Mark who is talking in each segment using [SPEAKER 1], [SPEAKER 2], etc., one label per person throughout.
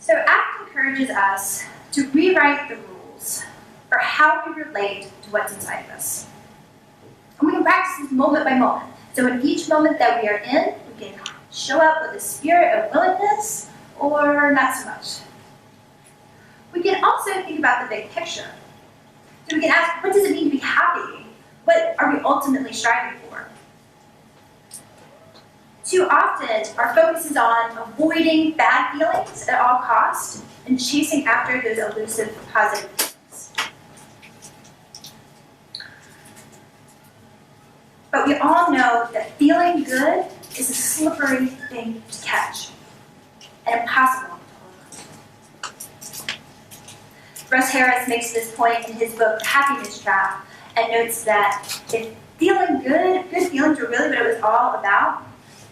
[SPEAKER 1] So ACT encourages us to rewrite the rules for how we relate to what's inside of us. And we can practice this moment by moment. So in each moment that we are in, we can show up with a spirit of willingness or not so much. We can also think about the big picture. So we can ask, what does it mean to be happy? What are we ultimately striving for? Too often, our focus is on avoiding bad feelings at all costs and chasing after those elusive positive feelings. But we all know that feeling good is a slippery thing to catch and impossible to hold on. Russ Harris makes this point in his book, The Happiness Trap, and notes that if feeling good feelings were really what it was all about,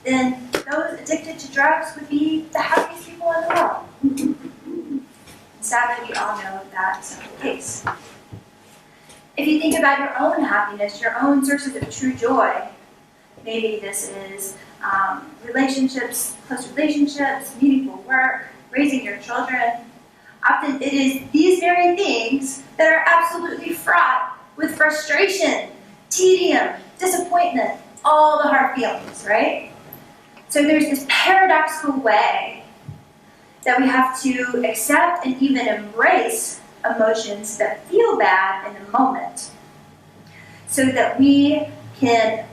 [SPEAKER 1] then those addicted to drugs would be the happiest people in the world. Sadly, we all know that's not the case. If you think about your own happiness, your own sources of true joy, maybe this is relationships, close relationships, meaningful work, raising your children. Often it is these very things that are absolutely fraught with frustration, tedium, disappointment, all the hard feelings, right? So there's this paradoxical way that we have to accept and even embrace emotions that feel bad in the moment so that we can,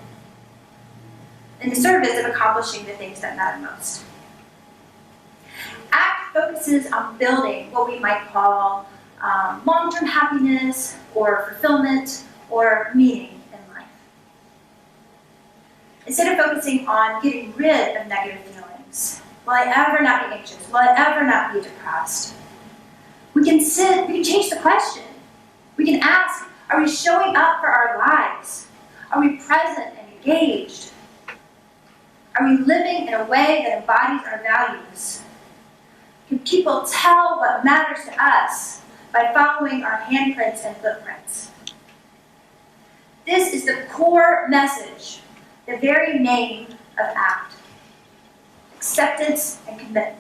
[SPEAKER 1] in the service of accomplishing the things that matter most. ACT focuses on building what we might call long-term happiness or fulfillment or meaning in life. Instead of focusing on getting rid of negative feelings, will I ever not be anxious? Will I ever not be depressed? We can change the question. We can ask, are we showing up for our lives? Are we present and engaged? Are we living in a way that embodies our values? Can people tell what matters to us by following our handprints and footprints? This is the core message, the very name of ACT. Acceptance and commitment.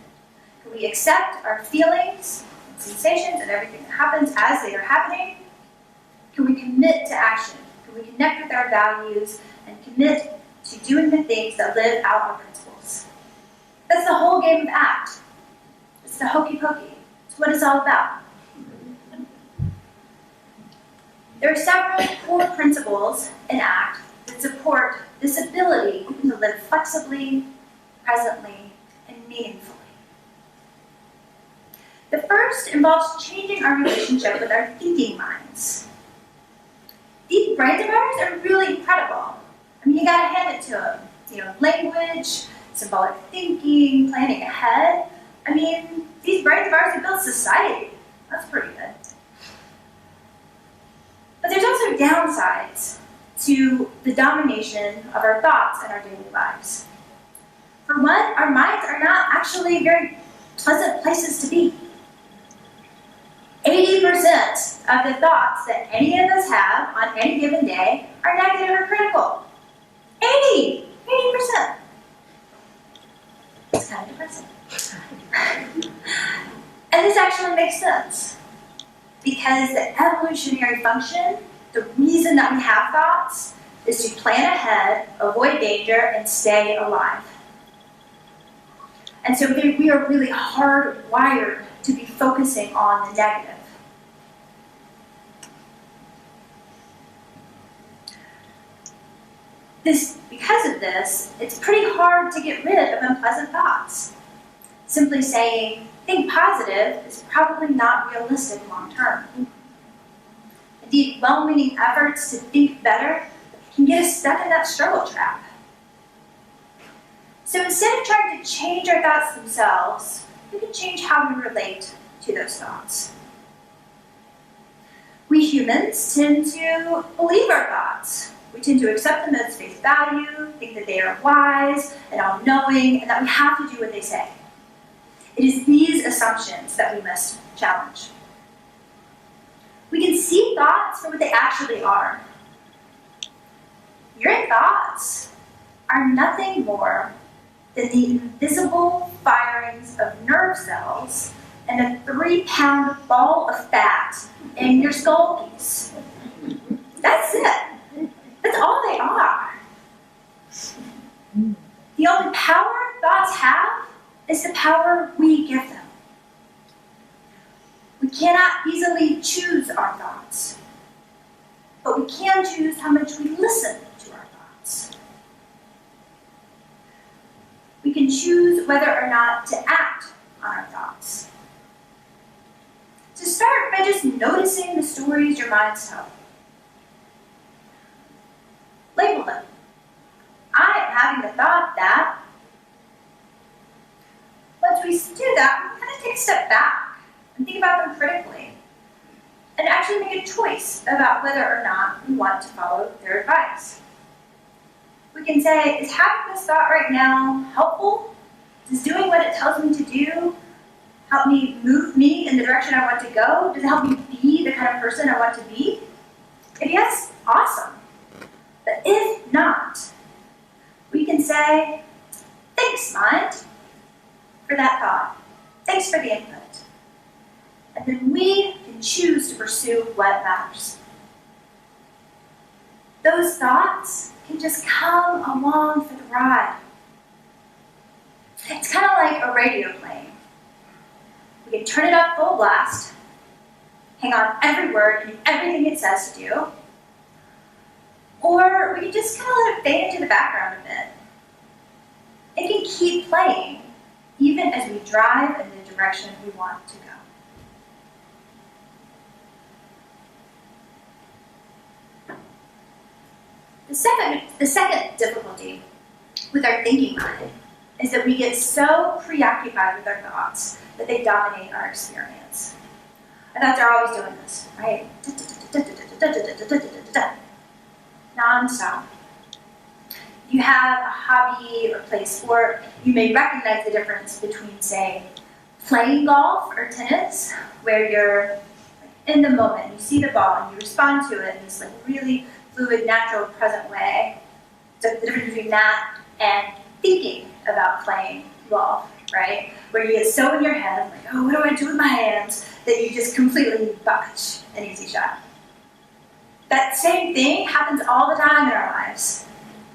[SPEAKER 1] Can we accept our feelings and sensations and everything that happens as they are happening? Can we commit to action? Can we connect with our values and commit to doing the things that live out our principles? That's the whole game of ACT. It's the hokey pokey. It's what it's all about. There are several core principles in ACT that support this ability to live flexibly, presently, and meaningfully. The first involves changing our relationship with our thinking minds. These brains of ours are really incredible. I mean, you gotta hand it to them. Language, symbolic thinking, planning ahead. I mean, these brains of ours have built society. That's pretty good. But there's also downsides to the domination of our thoughts in our daily lives. For one, our minds are not actually very pleasant places to be. 80% of the thoughts that any of us have on any given day are negative or critical. 80%. It's kind of depressing. And this actually makes sense. Because the evolutionary function, the reason that we have thoughts, is to plan ahead, avoid danger, and stay alive. And so we are really hardwired to be focusing on the negative. Because of this, it's pretty hard to get rid of unpleasant thoughts. Simply saying, think positive is probably not realistic long term. Indeed, well-meaning efforts to think better can get us stuck in that struggle trap. So instead of trying to change our thoughts themselves, we can change how we relate to those thoughts. We humans tend to believe our thoughts. We tend to accept them as face value, think that they are wise and all-knowing, and that we have to do what they say. It is these assumptions that we must challenge. We can see thoughts for what they actually are. Your thoughts are nothing more than the invisible firings of nerve cells and a 3-pound ball of fat in your skull piece. That's it. That's all they are. The only power thoughts have is the power we give them. We cannot easily choose our thoughts, but we can choose how much we listen to our thoughts. We can choose whether or not to act on our thoughts. To start by just noticing the stories your minds tell. Label them. I am having the thought that. Once we do that, we kind of take a step back and think about them critically, and actually make a choice about whether or not we want to follow their advice. We can say, is having this thought right now helpful? Does doing what it tells me to do help me move me in the direction I want to go? Does it help me be the kind of person I want to be? If yes, awesome. But if not, we can say, thanks, mind, for that thought. Thanks for the input. And then we can choose to pursue what matters. Those thoughts can just come along for the ride. It's kind of like a radio playing. We can turn it up full blast, hang on every word and everything it says to do, or we can just kind of let it fade into the background a bit. It can keep playing even as we drive in the direction we want to go. The second difficulty with our thinking mind is that we get so preoccupied with our thoughts that they dominate our experience. Our thoughts are always doing this, right? Non-stop. If you have a hobby or play sport, you may recognize the difference between, say, playing golf or tennis, where you're in the moment, you see the ball and you respond to it in this really fluid, natural, present way. So the difference between that and thinking about playing golf, right? Where you get so in your head, like, oh, what do I do with my hands, that you just completely botch an easy shot. That same thing happens all the time in our lives.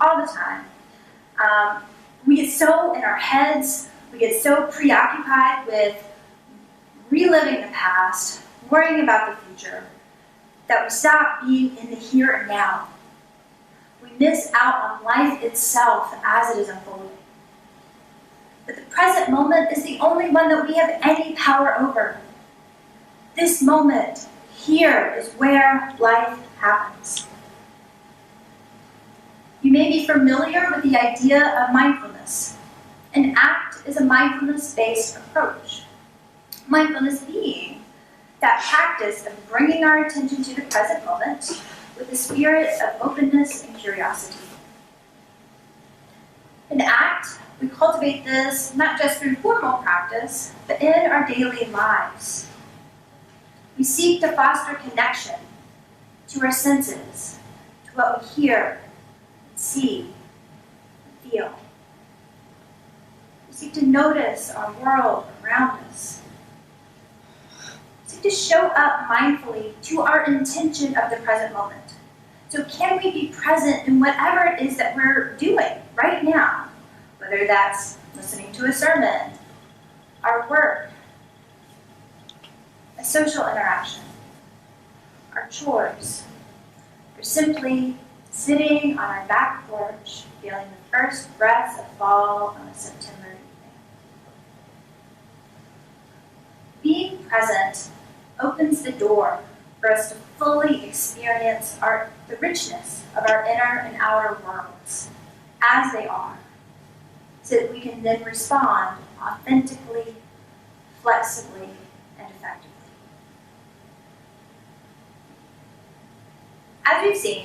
[SPEAKER 1] All the time. We get so in our heads, we get so preoccupied with reliving the past, worrying about the future, that we stop being in the here and now. We miss out on life itself as it is unfolding. But the present moment is the only one that we have any power over. This moment, here, is where life happens. You may be familiar with the idea of mindfulness. An act is a mindfulness-based approach. Mindfulness being that practice of bringing our attention to the present moment with a spirit of openness and curiosity. In ACT, we cultivate this not just through formal practice, but in our daily lives. We seek to foster connection to our senses, to what we hear, see, and feel. We seek to notice our world around us. We seek to show up mindfully to our intention of the present moment. So can we be present in whatever it is that we're doing right now? Whether that's listening to a sermon, our work, a social interaction, our chores, or simply sitting on our back porch, feeling the first breaths of fall on a September evening. Being present opens the door for us to fully experience the richness of our inner and outer worlds as they are, so that we can then respond authentically, flexibly, and effectively. As we've seen,